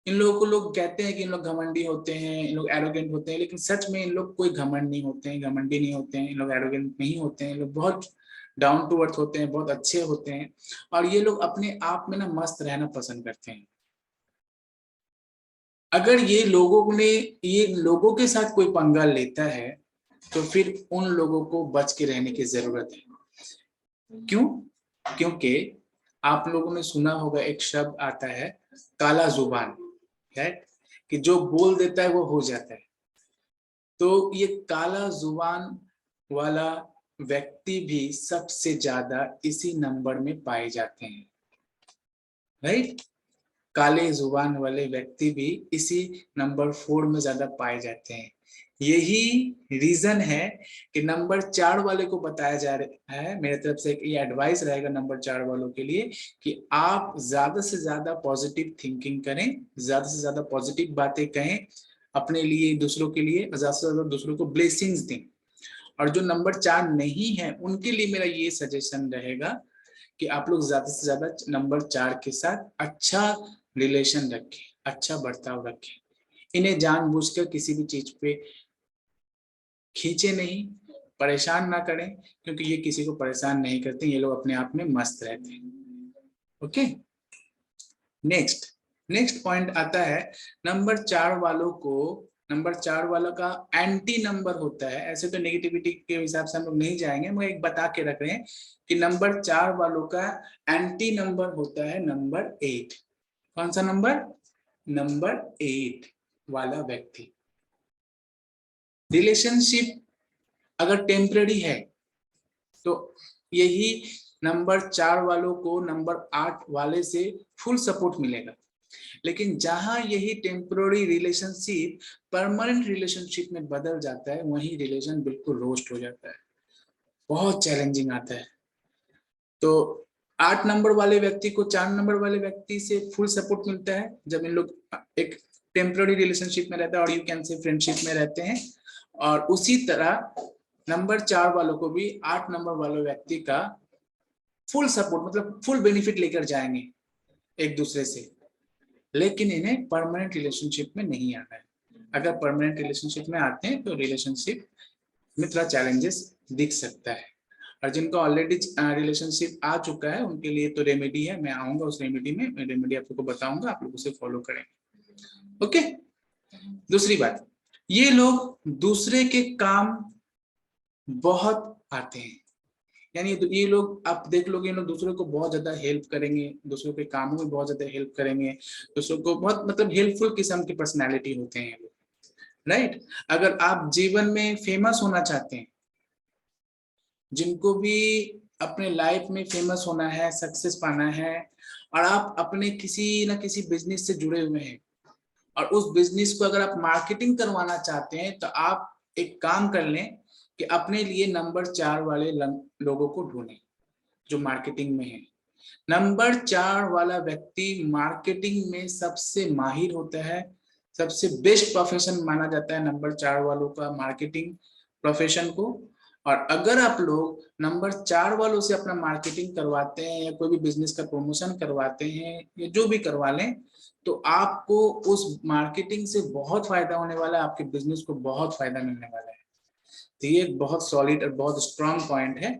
A: इन लोगों को लोग कहते हैं कि इन लोग घमंडी होते हैं, इन लोग एरोगेंट होते हैं, लेकिन सच में इन लोग कोई घमंड नहीं होते हैं, घमंडी नहीं होते हैं, इन लोग एरोगेंट नहीं होते हैं, इन लोग बहुत डाउन टू अर्थ होते हैं, बहुत अच्छे होते हैं, और ये लोग अपने आप में ना मस्त रहना पसंद करते हैं। अगर ये लोगों के साथ कोई पंगा लेता है तो फिर उन लोगों को बच के रहने की जरूरत है। क्यों? क्योंकि आप लोगों ने सुना होगा, एक शब्द आता है काला जुबान, राइट, कि जो बोल देता है वो हो जाता है। तो ये काला जुबान वाला व्यक्ति भी सबसे ज्यादा इसी नंबर में पाए जाते हैं, राइट। काले जुबान वाले व्यक्ति भी इसी नंबर 4 में ज्यादा पाए जाते हैं। यही रीजन है कि नंबर 4 वाले को बताया जा रहा है, मेरे तरफ से ये एडवाइस रहेगा नंबर 4 वालों के लिए, कि आप ज्यादा से ज्यादा पॉजिटिव थिंकिंग करें, ज्यादा से ज्यादा पॉजिटिव बातें कहें अपने लिए, दूसरों के लिए, ज्यादा से ज्यादा दूसरों को ब्लेसिंग्स दें। और जो नंबर 4 नहीं है उनके लिए मेरा ये सजेशन रहेगा कि आप लोग ज्यादा से ज्यादा नंबर 4 के साथ अच्छा रिलेशन रखें, अच्छा बर्ताव रखें, इन्हें जानबूझकर किसी भी चीज पे खींचे नहीं, परेशान ना करें, क्योंकि ये किसी को परेशान नहीं करते, ये लोग अपने आप में मस्त रहते हैं। ओके, नेक्स्ट पॉइंट आता है, नंबर 4 वालों को, नंबर 4 वालों का एंटी नंबर होता है। ऐसे तो नेगेटिविटी के हिसाब से हम लोग नहीं जाएंगे, मगर एक बता के रख रहे हैं कि नंबर 4 वालों का एंटी नंबर होता है नंबर 8। कौन सा नंबर? नंबर 8 वाला व्यक्ति। रिलेशनशिप अगर टेम्पररी है तो यही नंबर 4 वालों को नंबर 8 वाले से फुल सपोर्ट मिलेगा, लेकिन जहां यही टेम्पररी रिलेशनशिप परमानेंट रिलेशनशिप में बदल जाता है, वही रिलेशन बिल्कुल रोस्ट हो जाता है, बहुत चैलेंजिंग आता है। तो 8 नंबर वाले व्यक्ति को 4 नंबर वाले व्यक्ति से फुल सपोर्ट मिलता है जब इन लोग एक टेम्पररी रिलेशनशिप में रहता है, और यू कैन से फ्रेंडशिप में रहते हैं। और उसी तरह नंबर 4 वालों को भी 8 नंबर वाले व्यक्ति का फुल सपोर्ट, मतलब फुल बेनिफिट लेकर जाएंगे एक दूसरे से, लेकिन इन्हें परमानेंट रिलेशनशिप में नहीं आना है। अगर परमानेंट रिलेशनशिप में आते हैं तो रिलेशनशिप में थोड़ा चैलेंजेस दिख सकता है, और जिनको ऑलरेडी रिलेशनशिप आ चुका है उनके लिए तो रेमेडी है, मैं आऊंगा उस रेमेडी में, मैं रेमेडी आप लोगों को बताऊंगा, आप लोग उसे फॉलो करेंगे। ओके, दूसरी बात, ये लोग दूसरे के काम बहुत आते हैं, यानी तो ये लोग आप देख लोगे, ये लोग दूसरों को बहुत ज्यादा हेल्प करेंगे, दूसरों के कामों में बहुत ज्यादा हेल्प करेंगे, दूसरों को बहुत मतलब हेल्पफुल किस्म की पर्सनैलिटी होते हैं लोग, राइट। अगर आप जीवन में फेमस होना चाहते हैं, जिनको भी अपने लाइफ में फेमस होना है, सक्सेस पाना है, और आप अपने किसी ना किसी बिजनेस से जुड़े हुए हैं, और उस बिजनेस को अगर आप मार्केटिंग करवाना चाहते हैं, तो आप एक काम कर लें कि अपने लिए नंबर 4 वाले लोगों को ढूंढें जो मार्केटिंग में है। नंबर 4 वाला व्यक्ति मार्केटिंग में सबसे माहिर होता है, सबसे बेस्ट प्रोफेशन माना जाता है नंबर 4 वालों का, मार्केटिंग प्रोफेशन को। और अगर आप लोग नंबर 4 वालों से अपना मार्केटिंग करवाते हैं या कोई भी बिजनेस का प्रमोशन करवाते हैं या जो भी करवा लें, तो आपको उस मार्केटिंग से बहुत फायदा होने वाला है, आपके बिजनेस को बहुत फायदा मिलने वाला है। तो ये एक बहुत सॉलिड और बहुत स्ट्रॉन्ग पॉइंट है,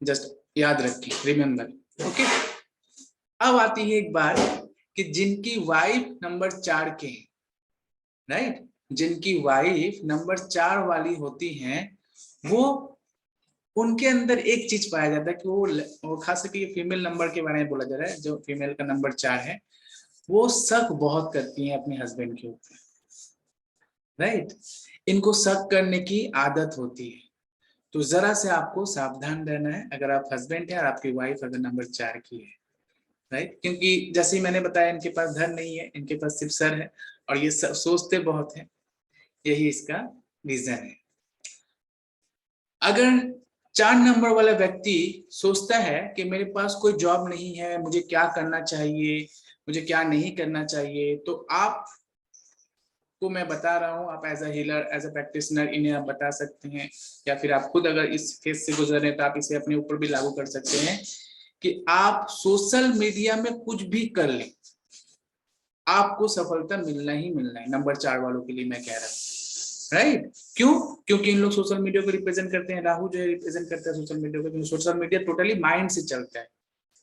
A: जस्ट याद रखें, रिमेम्बर। ओके, अब आती है एक बात कि जिनकी वाइफ नंबर 4 के हैं, राइट, जिनकी वाइफ नंबर 4 वाली होती हैं, वो उनके अंदर एक चीज पाया जाता है कि वो खास करके फीमेल नंबर के बारे में बोला जा रहा है, जो फीमेल का नंबर 4 है, वो शक बहुत करती हैं अपने हस्बैंड के ऊपर, राइट। इनको शक करने की आदत होती है। तो जरा से आपको सावधान रहना है अगर आप हस्बैंड है और आपकी वाइफ अगर नंबर 4 की है, राइट। क्योंकि जैसे ही मैंने बताया, इनके पास धन नहीं है, इनके पास सिर्फ सर है, और ये सब सोचते बहुत है, यही इसका रीजन है। अगर 4 नंबर वाला व्यक्ति सोचता है कि मेरे पास कोई जॉब नहीं है, मुझे क्या करना चाहिए, मुझे क्या नहीं करना चाहिए, तो आप को मैं बता रहा हूं, आप as a healer, as a practitioner इन्हें आप बता सकते हैं, या फिर आप खुद अगर इस फेज से गुजर रहे हैं तो आप इसे अपने ऊपर भी लागू कर सकते हैं कि आप सोशल मीडिया में कुछ भी कर लें, आपको सफलता मिलना ही मिलना है। नंबर 4 वालों के लिए मैं कह रहा हूँ, राइट। क्यों? क्योंकि इन लोग सोशल मीडिया को रिप्रेजेंट करते हैं, राहु जो है रिप्रेजेंट करता है सोशल मीडिया को, सोशल मीडिया टोटली माइंड से चलता है,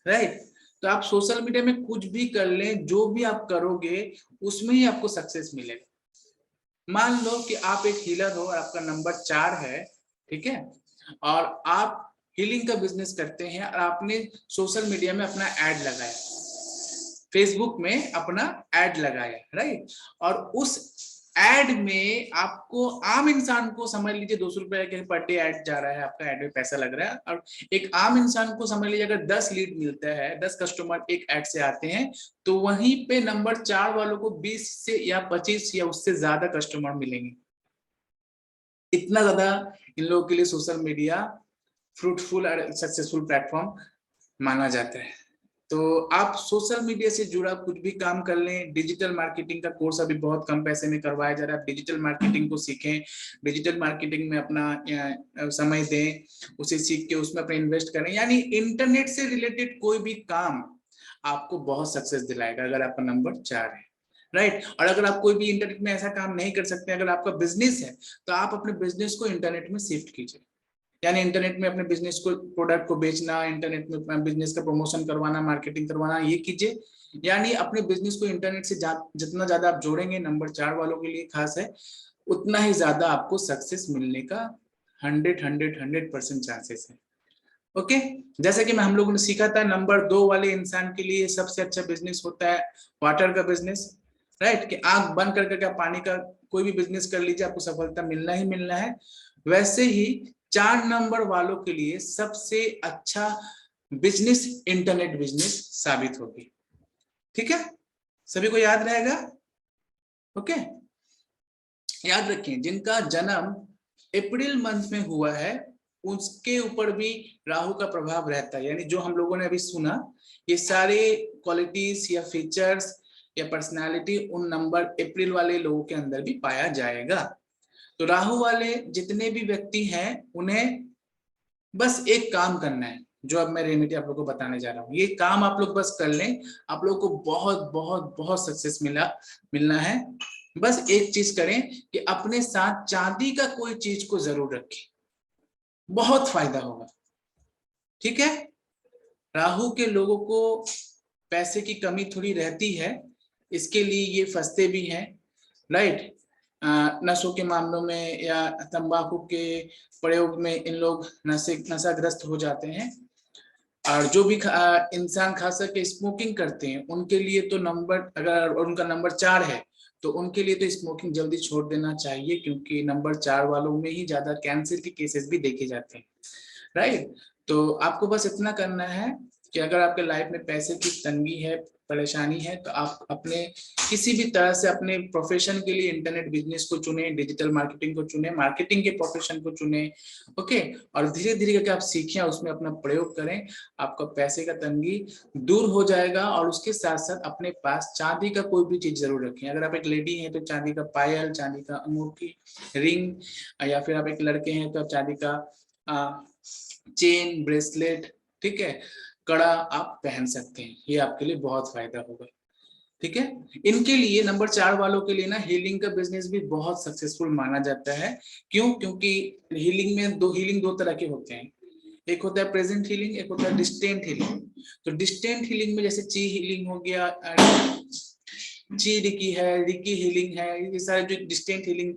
A: राइट। तो आप सोशल मीडिया में कुछ भी कर लें, जो भी आप करोगे उसमें ही आपको सक्सेस मिलेगा। मान लो कि आप एक हीलर हो और आपका नंबर 4 है, ठीक है, और आप हीलिंग का बिजनेस करते हैं, और आपने सोशल मीडिया में अपना एड लगाया, फेसबुक में अपना एड लगाया, राइट। और उस एड में आपको, आम इंसान को समझ लीजिए 200 रुपए के पर डे एड जा रहा है, आपका एड में पैसा लग रहा है, और एक आम इंसान को समझ लीजिए अगर 10 लीड मिलता है, 10 कस्टमर एक एड से आते हैं, तो वहीं पे नंबर 4 वालों को 20 से या 25 या उससे ज्यादा कस्टमर मिलेंगे। इतना ज्यादा इन लोगों के लिए सोशल मीडिया फ्रूटफुल और सक्सेसफुल प्लेटफॉर्म माना जाता है। तो आप सोशल मीडिया से जुड़ा कुछ भी काम कर लें। डिजिटल मार्केटिंग का कोर्स अभी बहुत कम पैसे में करवाया जा रहा है, डिजिटल मार्केटिंग को सीखें, डिजिटल मार्केटिंग में अपना समय दें, उसे सीख के उसमें अपने इन्वेस्ट करें। यानी इंटरनेट से रिलेटेड कोई भी काम आपको बहुत सक्सेस दिलाएगा अगर आपका नंबर 4 है, राइट। और अगर आप कोई भी इंटरनेट में ऐसा काम नहीं कर सकते, अगर आपका बिजनेस है, तो आप अपने बिजनेस को इंटरनेट में शिफ्ट कीजिए। यानी इंटरनेट में अपने बिजनेस को, प्रोडक्ट को बेचना, इंटरनेट में अपना बिजनेस का प्रमोशन करवाना, मार्केटिंग करवाना, ये कीजिए। यानी अपने बिजनेस को इंटरनेट से जितना ज्यादा आप जोड़ेंगे, नंबर 4 वालों के लिए खास है, उतना ही ज्यादा आपको सक्सेस मिलने का 100% चांसेस है। ओके, जैसे कि हम लोगों ने सीखा था, नंबर 2 वाले इंसान के लिए सबसे अच्छा बिजनेस होता है वाटर का बिजनेस, राइट। कि आंख बंद करके आप पानी का कोई भी बिजनेस कर लीजिए, आपको सफलता मिलना ही मिलना है। वैसे ही 4 नंबर वालों के लिए सबसे अच्छा बिजनेस इंटरनेट बिजनेस साबित होगी। ठीक है, सभी को याद रहेगा। ओके, याद रखें, जिनका जन्म अप्रैल मंथ में हुआ है उसके ऊपर भी राहु का प्रभाव रहता है। यानी जो हम लोगों ने अभी सुना, ये सारे क्वालिटीज या फीचर्स या पर्सनालिटी उन नंबर अप्रैल वाले लोगों के अंदर भी पाया जाएगा। तो राहु वाले जितने भी व्यक्ति हैं, उन्हें बस एक काम करना है, जो अब मैं रेमेडी आप लोगों को बताने जा रहा हूँ। ये काम आप लोग बस कर लें, आप लोग को बहुत बहुत बहुत सक्सेस मिलना है। बस एक चीज करें कि अपने साथ चांदी का कोई चीज को जरूर रखें, बहुत फायदा होगा। ठीक है, राहु के लोगों को पैसे की कमी थोड़ी रहती है, इसके लिए ये फंसते भी हैं, राइट। नशों के मामलों में या तंबाकू के प्रयोग में इन लोग नशाग्रस्त हो जाते हैं। और जो भी इंसान खास करके स्मोकिंग करते हैं, उनके लिए तो नंबर, अगर उनका नंबर 4 है, तो उनके लिए तो स्मोकिंग जल्दी छोड़ देना चाहिए, क्योंकि नंबर 4 वालों में ही ज्यादा कैंसर के केसेस भी देखे जाते हैं, राइट। तो आपको बस इतना करना है कि अगर आपके लाइफ में पैसे की तंगी है, परेशानी है, तो आप अपने किसी भी तरह से अपने प्रोफेशन के लिए इंटरनेट बिजनेस को चुने, डिजिटल मार्केटिंग को चुने, मार्केटिंग के प्रोफेशन को चुने, ओके। और धीरे धीरे करके आप सीखें, उसमें अपना प्रयोग करें, आपका पैसे का तंगी दूर हो जाएगा। और उसके साथ साथ अपने पास चांदी का कोई भी चीज जरूर रखें। अगर आप एक लेडी हैं तो चांदी का पायल, चांदी का अंगूठी, रिंग, या फिर आप एक लड़के हैं तो चांदी का चेन, ब्रेसलेट, ठीक है, कड़ा आप पहन सकते हैं। ये आपके लिए बहुत फायदा होगा, ठीक है। इनके लिए नंबर 4 वालों के लिए ना हीलिंग का बिजनेस भी बहुत सक्सेसफुल माना जाता है। क्यों? क्योंकि हीलिंग दो तरह के होते हैं। एक होता है प्रेजेंट हीलिंग, एक होता है डिस्टेंट हीलिंग। तो डिस्टेंट हीलिंग में जैसे ची हीलिंग हो गया, ची रिकी है, रिकी हीलिंग है, ये सारे जो डिस्टेंट हीलिंग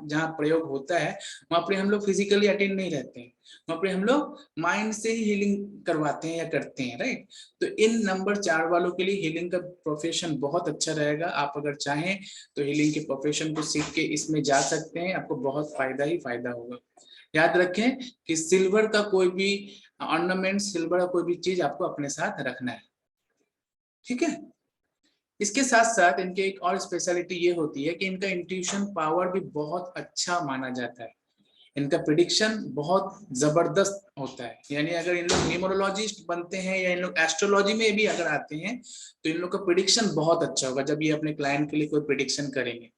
A: जहाँ प्रयोग होता है वहां पर हम लोग फिजिकली अटेंड नहीं रहते हैं, वहां पर हम लोग माइंड से ही हीलिंग करवाते हैं या करते हैं, राइट। तो इन नंबर 4 वालों के लिए हीलिंग का प्रोफेशन बहुत अच्छा रहेगा। आप अगर चाहें तो हीलिंग के प्रोफेशन को सीख के इसमें जा सकते हैं, आपको बहुत फायदा ही फायदा होगा। याद रखें कि सिल्वर का कोई भी ऑर्नामेंट, सिल्वर का कोई भी चीज आपको अपने साथ रखना है, ठीक है। इसके साथ साथ इनके एक और स्पेशलिटी ये होती है कि इनका इंट्यूशन पावर भी बहुत अच्छा माना जाता है। इनका प्रिडिक्शन बहुत जबरदस्त होता है। यानी अगर इन लोग न्यूमरोलॉजिस्ट बनते हैं या इन लोग एस्ट्रोलॉजी में भी अगर आते हैं तो इन लोग का प्रिडिक्शन बहुत अच्छा होगा जब ये अपने क्लाइंट के लिए कोई प्रिडिक्शन करेंगे।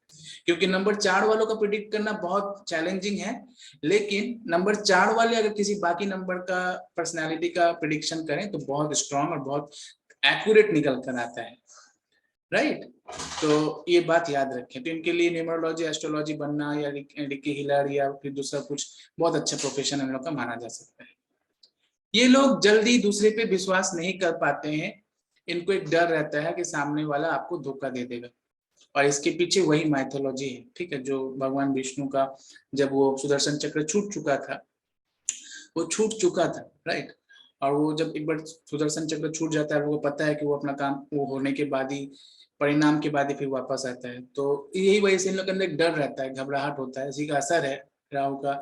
A: क्योंकि नंबर 4 वालों का प्रिडिक्ट करना बहुत चैलेंजिंग है, लेकिन नंबर 4 वाले अगर किसी बाकी नंबर का पर्सनैलिटी का प्रिडिक्शन करें तो बहुत स्ट्रांग और बहुत एक्यूरेट निकल कर आता है, राइट। तो ये बात याद रखें। तो इनके लिए न्यूमरोलॉजी, एस्ट्रोलॉजी बनना या रिकी हीलर या फिर दूसरा कुछ बहुत अच्छा प्रोफेशन इन लोग का माना जा सकता है। ये लोग जल्दी दूसरे पे विश्वास नहीं कर पाते हैं। इनको एक डर रहता है कि सामने वाला आपको धोखा दे देगा, और इसके पीछे वही माइथोलॉजी है, ठीक है। जो भगवान विष्णु का जब वो सुदर्शन चक्र छूट चुका था, वो छूट चुका था, राइट। और वो जब एक बार सुदर्शन चक्र छूट जाता है, लोगों को पता है कि वो अपना काम वो होने के बाद ही, परिणाम के बाद ही फिर वापस आता है। तो यही वजह से इन लोग के अंदर डर रहता है, घबराहट होता है। इसी का असर है राहु का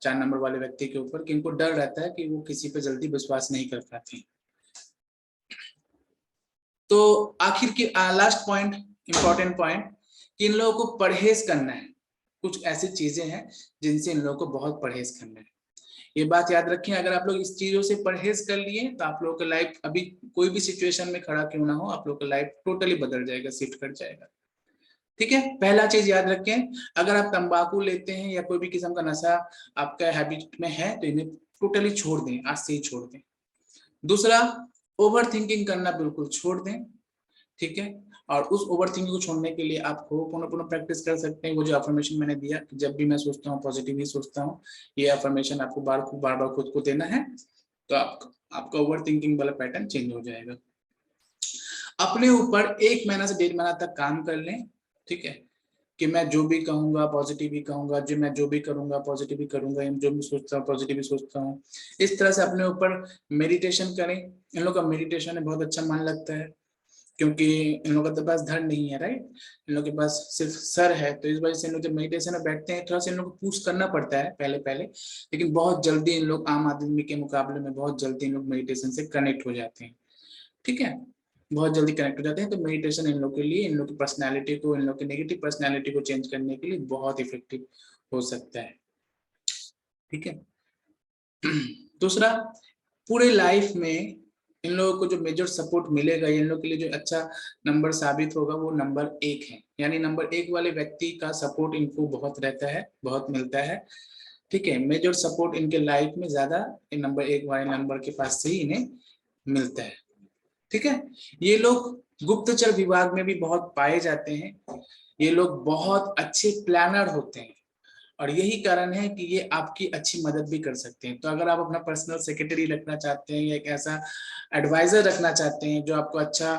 A: 4 नंबर वाले व्यक्ति के ऊपर, कि इनको डर रहता है कि वो किसी पे जल्दी विश्वास नहीं कर पाते। तो आखिर की लास्ट पॉइंट, इंपॉर्टेंट पॉइंट, कि इन लोगों को परहेज करना है। कुछ ऐसी चीजें हैं जिनसे इन लोगों को बहुत परहेज करना है। ये बात याद रखें, अगर आप लोग इस चीजों से परहेज कर लिए तो आप लोगों का लाइफ अभी कोई भी सिचुएशन में खड़ा क्यों ना हो, आप लोगों का लाइफ टोटली बदल जाएगा, शिफ्ट कर जाएगा, ठीक है। पहला चीज याद रखें, अगर आप तंबाकू लेते हैं या कोई भी किस्म का नशा आपका हैबिट में है तो इन्हें टोटली छोड़ दें, आज से ही छोड़ दें। दूसरा, ओवर थिंकिंग करना बिल्कुल छोड़ दें, ठीक है। और उस ओवर थिंकिंग को छोड़ने के लिए आप पुनः पुनः प्रैक्टिस कर सकते हैं। वो जो अफर्मेशन मैंने दिया कि जब भी मैं सोचता हूँ पॉजिटिव ही सोचता हूँ, ये अफर्मेशन आपको बार बार खुद को देना है, तो आपका ओवर थिंकिंग वाला पैटर्न चेंज हो जाएगा। अपने ऊपर 1 महीना से 1.5 महीना तक काम कर लें, ठीक है, कि मैं जो भी कहूंगा पॉजिटिव ही कहूंगा, जो मैं जो भी करूंगा पॉजिटिव ही करूंगा, जो भी सोचता हूँ पॉजिटिव ही सोचता हूँ। इस तरह से अपने ऊपर मेडिटेशन करें। इन लोग का मेडिटेशन है बहुत अच्छा मन लगता है, क्योंकि इन लोगों के पास धड़ नहीं है, राइट। इन लोगों के पास सिर्फ सर है, तो इस वजह से इन लोग जब मेडिटेशन में बैठते हैं थोड़ा सा इन लोग को पुश करना पड़ता है पहले पहले, लेकिन बहुत जल्दी इन लोग आम आदमी के मुकाबले में बहुत जल्दी इन लोग मेडिटेशन से कनेक्ट हो जाते हैं, ठीक है। बहुत जल्दी कनेक्ट हो जाते हैं। तो मेडिटेशन इन लोग के लिए, इन लोग की पर्सनैलिटी को, इन लोग की नेगेटिव पर्सनैलिटी को चेंज करने के लिए बहुत इफेक्टिव हो सकता है, ठीक है। दूसरा, पूरे लाइफ में इन लोगों को जो मेजर सपोर्ट मिलेगा, इन लोगों के लिए जो अच्छा नंबर साबित होगा वो नंबर 1 है। यानी नंबर 1 वाले व्यक्ति का सपोर्ट इनको बहुत रहता है, बहुत मिलता है, ठीक है। मेजर सपोर्ट इनके लाइफ में ज्यादा नंबर 1 वाले नंबर के पास से ही इन्हें मिलता है, ठीक है। ये लोग गुप्तचर विभाग में भी बहुत पाए जाते हैं। ये लोग बहुत अच्छे प्लानर होते हैं, और यही कारण है कि ये आपकी अच्छी मदद भी कर सकते हैं। तो अगर आप अपना पर्सनल सेक्रेटरी रखना चाहते हैं या एक ऐसा एडवाइजर रखना चाहते हैं जो आपको अच्छा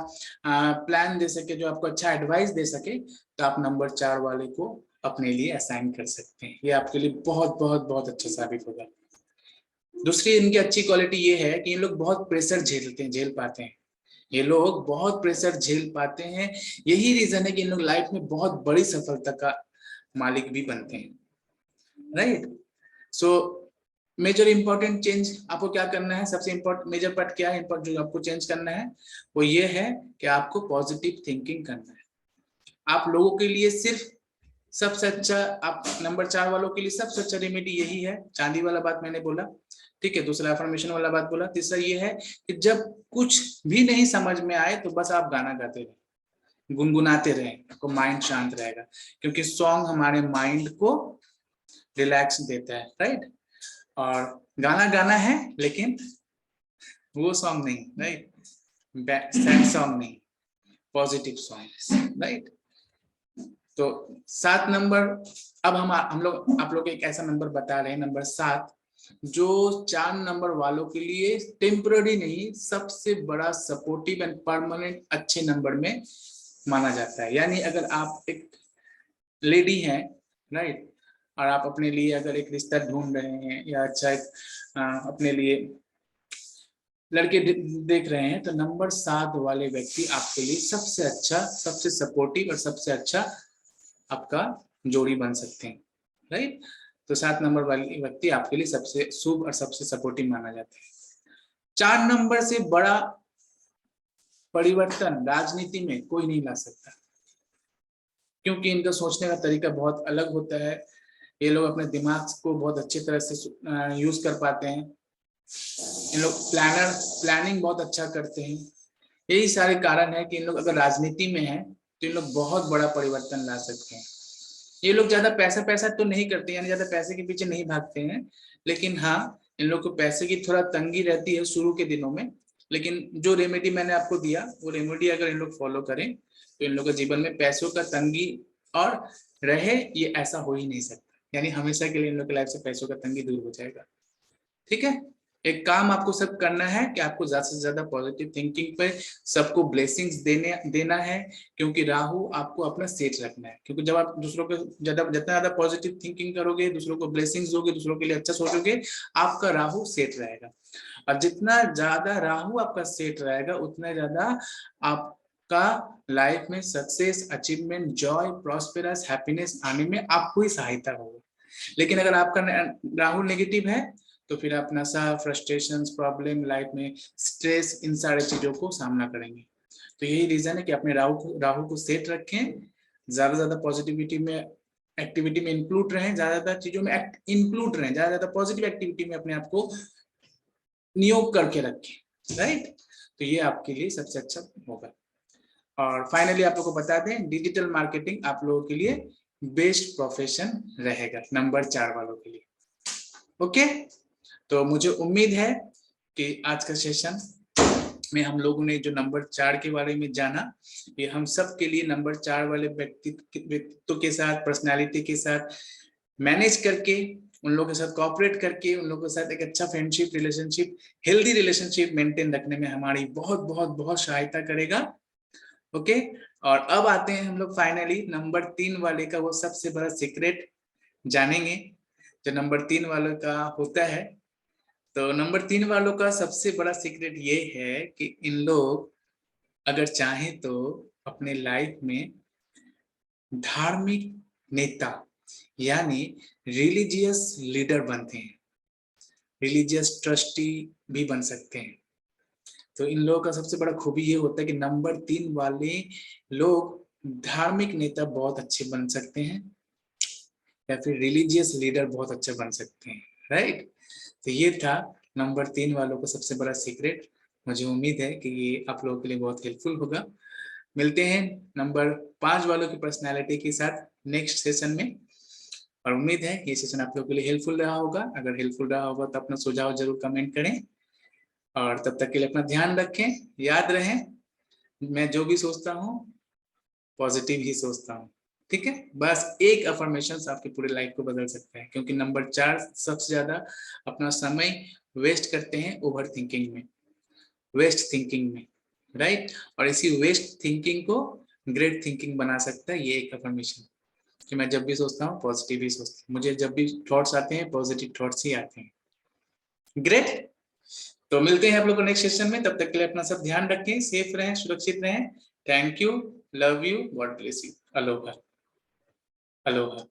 A: प्लान दे सके, जो आपको अच्छा एडवाइस दे सके, तो आप नंबर 4 वाले को अपने लिए असाइन कर सकते हैं। ये आपके लिए बहुत बहुत बहुत अच्छा साबित होगा। दूसरी इनकी अच्छी क्वालिटी ये है कि ये लोग बहुत प्रेशर झेल पाते हैं। ये लोग बहुत प्रेशर झेल पाते हैं, यही रीजन है कि इन लोग लाइफ में बहुत बड़ी सफलता का मालिक भी बनते हैं, right. So major important change आपको क्या करना है, सबसे इंपॉर्टेंट मेजर पार्ट क्या है, इंपॉर्टेंट जो आपको चेंज करना है वो ये है कि आपको पॉजिटिव थिंकिंग करना है। आप लोगों के लिए सिर्फ सबसे अच्छा, आप नंबर 4 वालों के लिए सबसे अच्छा रेमेडी यही है, चांदी वाला बात मैंने बोला, ठीक है, दूसरा अफर्मेशन वाला बात बोला, तीसरा ये है कि जब कुछ भी नहीं समझ में आए तो बस आप गाना गाते रहे, गुनगुनाते रहे, आपको माइंड शांत रहेगा, क्योंकि सॉन्ग हमारे माइंड को रिलैक्स देता है, राइट। और गाना गाना है लेकिन वो सॉन्ग नहीं, राइट, सैड सॉन्ग नहीं, पॉजिटिव सॉन्ग, राइट। तो 7 नंबर, अब हम लोग आप लोग एक ऐसा नंबर बता रहे हैं, नंबर 7, जो 4 नंबर वालों के लिए टेम्पररी नहीं, सबसे बड़ा सपोर्टिव एंड परमानेंट अच्छे नंबर में माना जाता है। यानी अगर आप एक लेडी हैं, राइट, और आप अपने लिए अगर एक रिश्ता ढूंढ रहे हैं या अच्छा एक अपने लिए लड़के देख रहे हैं, तो नंबर 7 वाले व्यक्ति आपके लिए सबसे अच्छा, सबसे सपोर्टिव और सबसे अच्छा आपका जोड़ी बन सकते हैं, राइट। तो 7 नंबर वाले व्यक्ति आपके लिए सबसे शुभ और सबसे सपोर्टिव माना जाता है। 4 नंबर से बड़ा परिवर्तन राजनीति में कोई नहीं ला सकता, क्योंकि इनका सोचने का तरीका बहुत अलग होता है। ये लोग अपने दिमाग को बहुत अच्छी तरह से यूज कर पाते हैं, इन लोग प्लानिंग बहुत अच्छा करते हैं। यही सारे कारण है कि इन लोग अगर राजनीति में हैं तो इन लोग बहुत बड़ा परिवर्तन ला सकते हैं। ये लोग ज्यादा पैसा तो नहीं करते, यानी ज्यादा पैसे के पीछे नहीं भागते हैं, लेकिन हाँ, इन लोग को पैसे की थोड़ा तंगी रहती है शुरू के दिनों में, लेकिन जो रेमेडी मैंने आपको दिया वो रेमेडी अगर इन लोग फॉलो करें तो इन लोग के जीवन में पैसों का तंगी और रहे ये ऐसा हो ही नहीं सकता, यानी हमेशा के लिए इन लोग की लाइफ से पैसों का तंगी दूर हो जाएगा, ठीक है। एक काम आपको सब करना है कि आपको ज्यादा से ज्यादा पॉजिटिव थिंकिंग पे सबको ब्लेसिंग्स देना है, क्योंकि राहु आपको अपना सेट रखना है, क्योंकि जब आप दूसरों के जितना ज्यादा पॉजिटिव थिंकिंग करोगे, दूसरों को ब्लेसिंग्स दोगे, दूसरों के लिए अच्छा सोचोगे, आपका राहु सेट रहेगा। और जितना ज्यादा राहु आपका सेट रहेगा उतना ज्यादा आपका लाइफ में success, achievement, Joy, prosperous, happiness आने में आपको ही सहायता होगा। लेकिन अगर आपका राहु नेगेटिव है तो फिर आप नशा, फ्रस्ट्रेशंस, प्रॉब्लम, लाइफ में स्ट्रेस, इन सारे चीजों को सामना करेंगे। तो यही रीजन है कि अपने राहु को सेट रखें, ज्यादा पॉजिटिविटी में, एक्टिविटी में इंक्लूड रहें, ज्यादा चीजों में इंक्लूड रहें, ज्यादा पॉजिटिव एक्टिविटी में अपने आप को नियोग करके रखें, राइट। तो ये आपके लिए सबसे अच्छा होगा। और फाइनली आप लोगों को बता दें, डिजिटल मार्केटिंग आप लोगों के लिए बेस्ट प्रोफेशन रहेगा नंबर 4 वालों के लिए, ओके। तो मुझे उम्मीद है कि आज का सेशन में हम लोगों ने जो नंबर 4 के बारे में जाना, ये हम सब के लिए नंबर 4 वाले व्यक्तित्व के साथ, पर्सनालिटी के साथ मैनेज करके, उन लोगों के साथ कोऑपरेट करके, उन लोगों के साथ एक अच्छा friendship, relationship, healthy relationship maintain रखने में हमारी बहुत बहुत बहुत सहायता करेगा, ओके। और अब आते हैं हम लोग फाइनली नंबर 3 वाले का वो सबसे बड़ा सीक्रेट जानेंगे, जो नंबर 3 वालों का होता है। तो नंबर 3 वालों का सबसे बड़ा सीक्रेट ये है कि इन लोग अगर चाहें तो अपने लाइफ में धार्मिक नेता यानी रिलीजियस लीडर बनते हैं, रिलीजियस ट्रस्टी भी बन सकते हैं। तो इन लोगों का सबसे बड़ा खूबी ये होता है कि नंबर 3 वाले लोग धार्मिक नेता बहुत अच्छे बन सकते हैं या फिर रिलीजियस लीडर बहुत अच्छे बन सकते हैं, राइट। तो ये था नंबर 3 वालों का सबसे बड़ा सीक्रेट। मुझे उम्मीद है कि ये आप लोगों के लिए बहुत हेल्पफुल होगा। मिलते हैं नंबर 5 वालों की पर्सनालिटी के साथ नेक्स्ट सेशन में, और उम्मीद है कि ये सेशन आप लोगों के लिए हेल्पफुल रहा होगा। अगर हेल्पफुल रहा होगा तो अपना सुझाव जरूर कमेंट करें, और तब तक के लिए अपना ध्यान रखें। याद रहें, मैं जो भी सोचता हूँ पॉजिटिव ही सोचता हूँ, ठीक है। बस एक अफर्मेशन आपकी पूरी लाइफ को बदल सकता है, क्योंकि नंबर 4 सबसे ज्यादा अपना समय वेस्ट करते हैं ओवर थिंकिंग में, वेस्ट थिंकिंग में, राइट। और इसी वेस्ट थिंकिंग को ग्रेट थिंकिंग बना सकता है ये एक अफर्मेशन, कि मैं जब भी सोचता हूँ पॉजिटिव ही सोचता हूँ, मुझे जब भी थॉट्स आते हैं पॉजिटिव थॉट्स ही आते हैं, ग्रेट। तो मिलते हैं आप लोग को नेक्स्ट सेशन में, तब तक के लिए अपना सब ध्यान रखें, सेफ रहें, सुरक्षित रहें। Thank you, love you, God bless you, Aloha, Aloha.